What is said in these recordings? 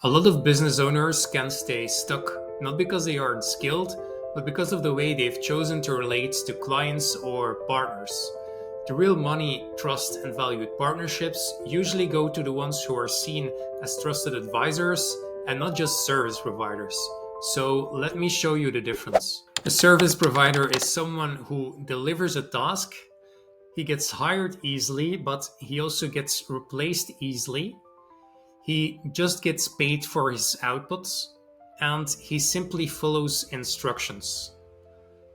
A lot of business owners can stay stuck, not because they aren't skilled, but because of the way they've chosen to relate to clients or partners. The real money, trust, and valued partnerships usually go to the ones who are seen as trusted advisors and not just service providers. So let me show you the difference. A service provider is someone who delivers a task. He gets hired easily, but he also gets replaced easily. He just gets paid for his outputs and he simply follows instructions.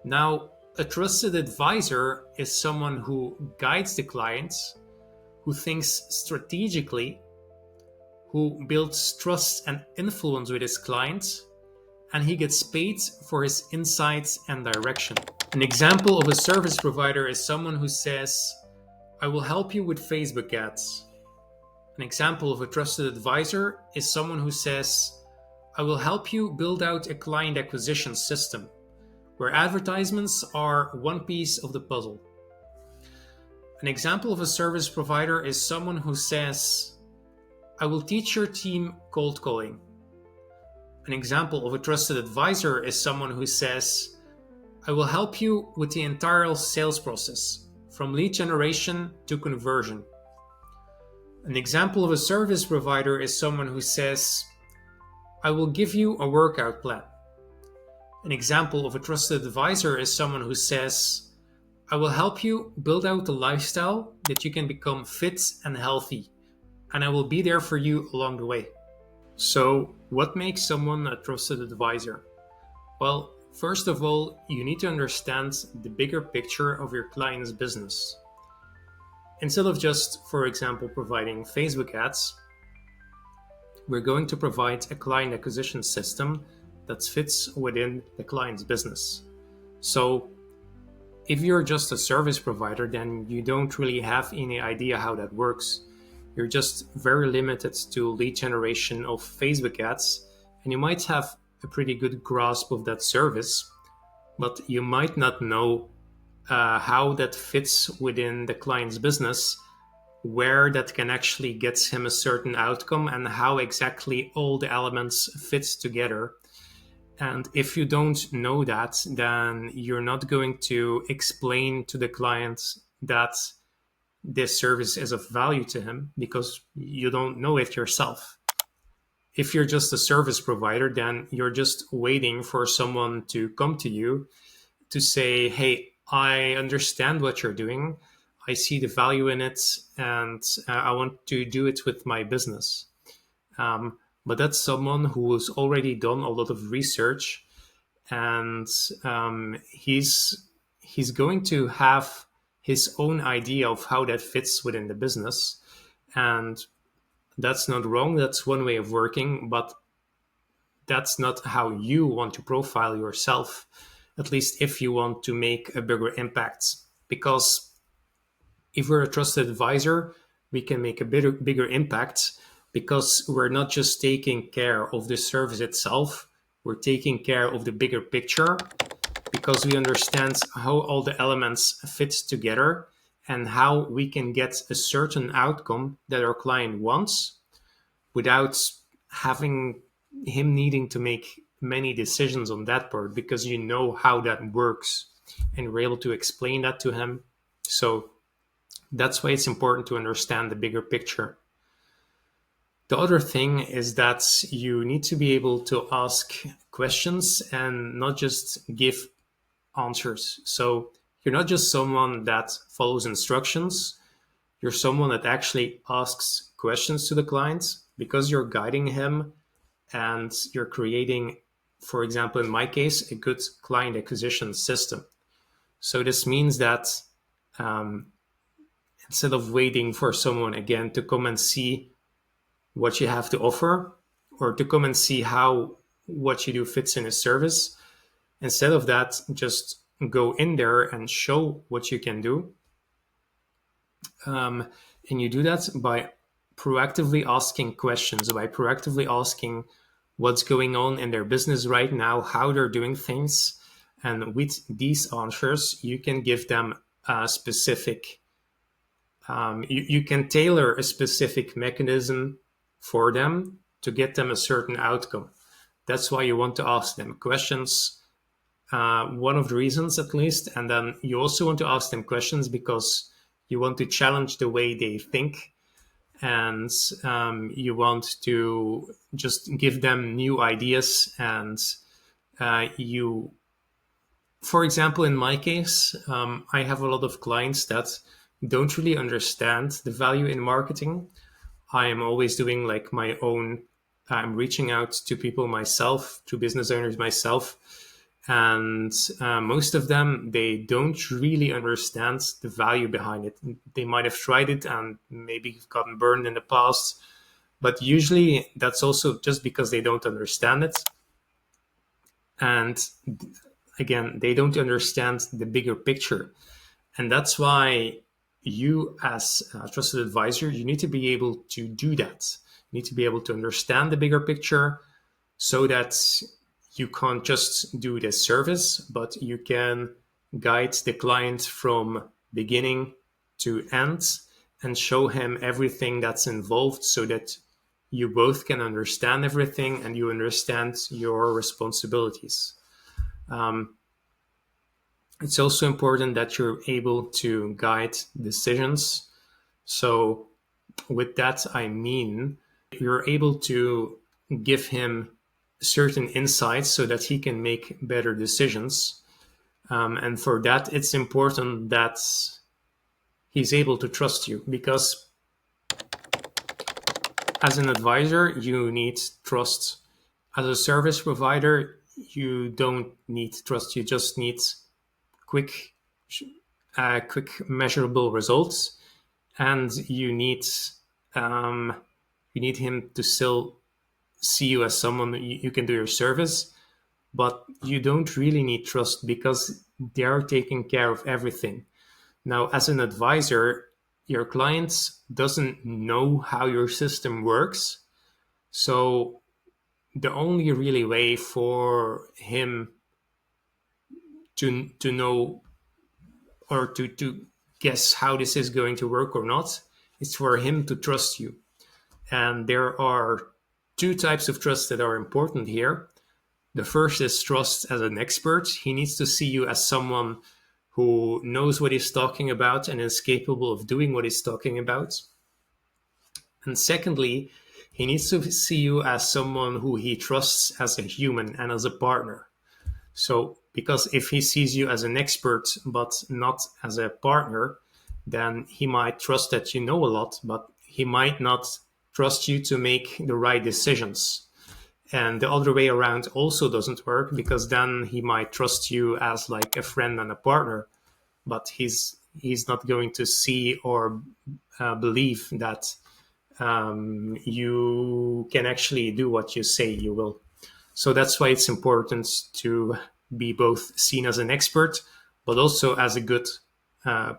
Now, a trusted advisor is someone who guides the clients, who thinks strategically, who builds trust and influence with his clients, and he gets paid for his insights and direction. An example of a service provider is someone who says, I will help you with Facebook ads. An example of a trusted advisor is someone who says, I will help you build out a client acquisition system, where advertisements are one piece of the puzzle. An example of a service provider is someone who says, I will teach your team cold calling. An example of a trusted advisor is someone who says, I will help you with the entire sales process, from lead generation to conversion. An example of a service provider is someone who says, I will give you a workout plan. An example of a trusted advisor is someone who says, I will help you build out a lifestyle that you can become fit and healthy, and I will be there for you along the way. So, what makes someone a trusted advisor? Well, first of all, you need to understand the bigger picture of your client's business. Instead of just, for example, providing Facebook ads, we're going to provide a client acquisition system that fits within the client's business. So if you're just a service provider, then you don't really have any idea how that works. You're just very limited to lead generation of Facebook ads, and you might have a pretty good grasp of that service, but you might not know how that fits within the client's business, where that can actually get him a certain outcome, and how exactly all the elements fit together. And if you don't know that, then you're not going to explain to the client that this service is of value to him because you don't know it yourself. If you're just a service provider, then you're just waiting for someone to come to you to say, hey, I understand what you're doing. I see the value in it, and I want to do it with my business. But that's someone who has already done a lot of research, and he's going to have his own idea of how that fits within the business. And that's not wrong. That's one way of working, but that's not how you want to profile yourself, at least if you want to make a bigger impact. Because if we're a trusted advisor, we can make a bigger impact because we're not just taking care of the service itself, we're taking care of the bigger picture because we understand how all the elements fit together and how we can get a certain outcome that our client wants without having him needing to make many decisions on that part, because you know how that works and you're able to explain that to him. So that's why it's important to understand the bigger picture. The other thing is that you need to be able to ask questions and not just give answers. So you're not just someone that follows instructions, you're someone that actually asks questions to the client because you're guiding him and you're creating, for example, in my case, a good client acquisition system. So this means that instead of waiting for someone again to come and see what you have to offer or to come and see how what you do fits in a service, instead of that, just go in there and show what you can do. And you do that by proactively asking questions, by proactively asking what's going on in their business right now, how they're doing things. And with these answers, you can give them a specific, you can tailor a specific mechanism for them to get them a certain outcome. That's why you want to ask them questions. One of the reasons, at least. And then you also want to ask them questions because you want to challenge the way they think, and you want to just give them new ideas. And you, for example, in my case, I have a lot of clients that don't really understand the value in marketing. I am always doing like my own, I'm reaching out to people myself, to business owners myself. And most of them, they don't really understand the value behind it. They might have tried it and maybe gotten burned in the past, but usually that's also just because they don't understand it. And again, they don't understand the bigger picture. And that's why you, as a trusted advisor, you need to be able to do that. You need to be able to understand the bigger picture so that you can't just do the service, but you can guide the client from beginning to end and show him everything that's involved so that you both can understand everything and you understand your responsibilities. It's also important that you're able to guide decisions. So with that, I mean, you're able to give him certain insights so that he can make better decisions. And for that, it's important that he's able to trust you, because as an advisor, you need trust. As a service provider, you don't need trust. You just need quick measurable results, and you need him to still see you as someone you can do your service, but you don't really need trust because they're taking care of everything. Now, as an advisor, your client doesn't know how your system works, so the only really way for him to know or to guess how this is going to work or not is for him to trust you. And there are two types of trust that are important here. The first is trust as an expert. He needs to see you as someone who knows what he's talking about and is capable of doing what he's talking about. And secondly, he needs to see you as someone who he trusts as a human and as a partner. So, because if he sees you as an expert but not as a partner, then he might trust that you know a lot, but he might not trust you to make the right decisions. And the other way around also doesn't work, because then he might trust you as like a friend and a partner, but he's not going to see or believe that you can actually do what you say you will. So that's why it's important to be both seen as an expert, but also as a good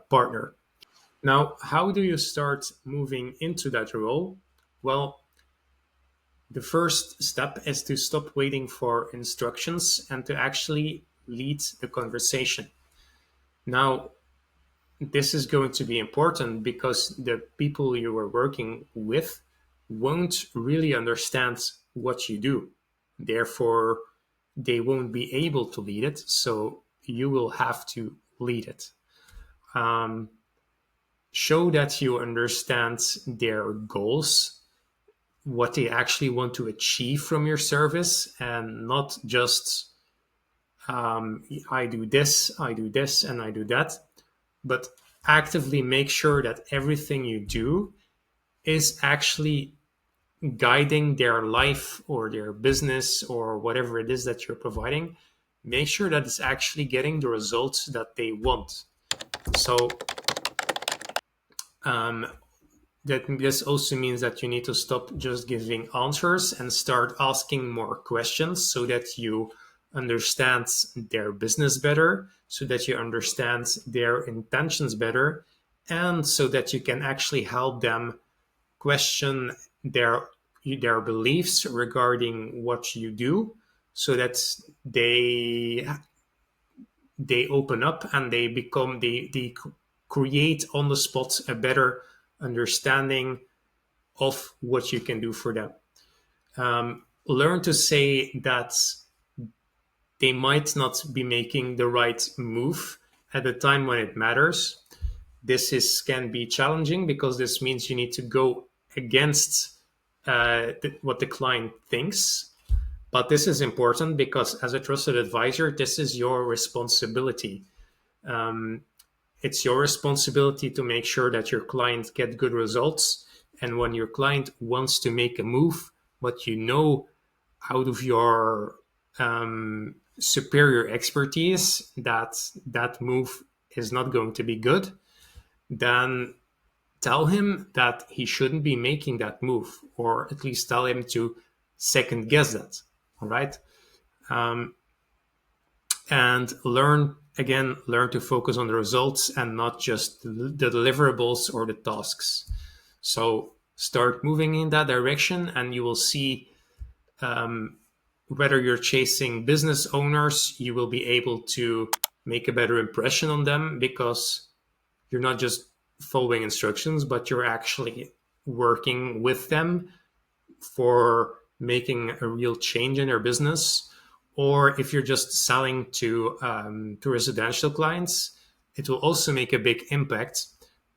partner. Now, how do you start moving into that role? Well, the first step is to stop waiting for instructions and to actually lead the conversation. Now, this is going to be important because the people you are working with won't really understand what you do. Therefore, they won't be able to lead it. So you will have to lead it. Show that you understand their goals, what they actually want to achieve from your service, and not just I do this, and I do that, but actively make sure that everything you do is actually guiding their life or their business or whatever it is that you're providing. Make sure that it's actually getting the results that they want. So that this also means that you need to stop just giving answers and start asking more questions so that you understand their business better, so that you understand their intentions better, and so that you can actually help them question their beliefs regarding what you do, so that they open up and they create on the spot a better understanding of what you can do for them. Learn to say that they might not be making the right move at the time when it matters. Can be challenging because this means you need to go against what the client thinks. But this is important because as a trusted advisor, this is your responsibility. Um, it's your responsibility to make sure that your client get good results. And when your client wants to make a move, but you know out of your superior expertise that that move is not going to be good, then tell him that he shouldn't be making that move, or at least tell him to second guess that. All right. Um, and learn to focus on the results and not just the deliverables or the tasks. So start moving in that direction, and you will see whether you're chasing business owners, you will be able to make a better impression on them because you're not just following instructions, but you're actually working with them for making a real change in their business. Or if you're just selling to residential clients, it will also make a big impact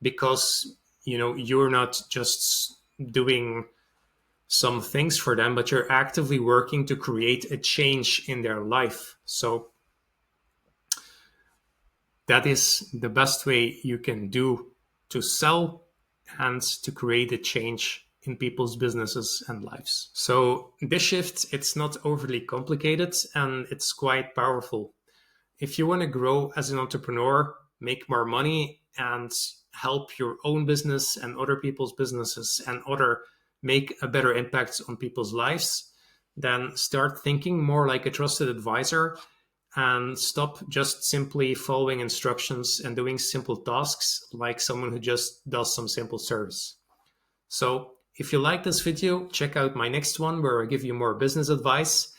because you're not just doing some things for them, but you're actively working to create a change in their life. So that is the best way you can do to sell and to create a change in people's businesses and lives. So this shift, it's not overly complicated and it's quite powerful. If you want to grow as an entrepreneur, make more money and help your own business and other people's businesses and make a better impact on people's lives, then start thinking more like a trusted advisor and stop just simply following instructions and doing simple tasks like someone who just does some simple service. So if you like this video, check out my next one where I give you more business advice.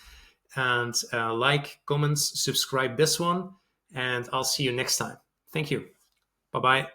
And like, comment, subscribe this one, and I'll see you next time. Thank you. Bye-bye.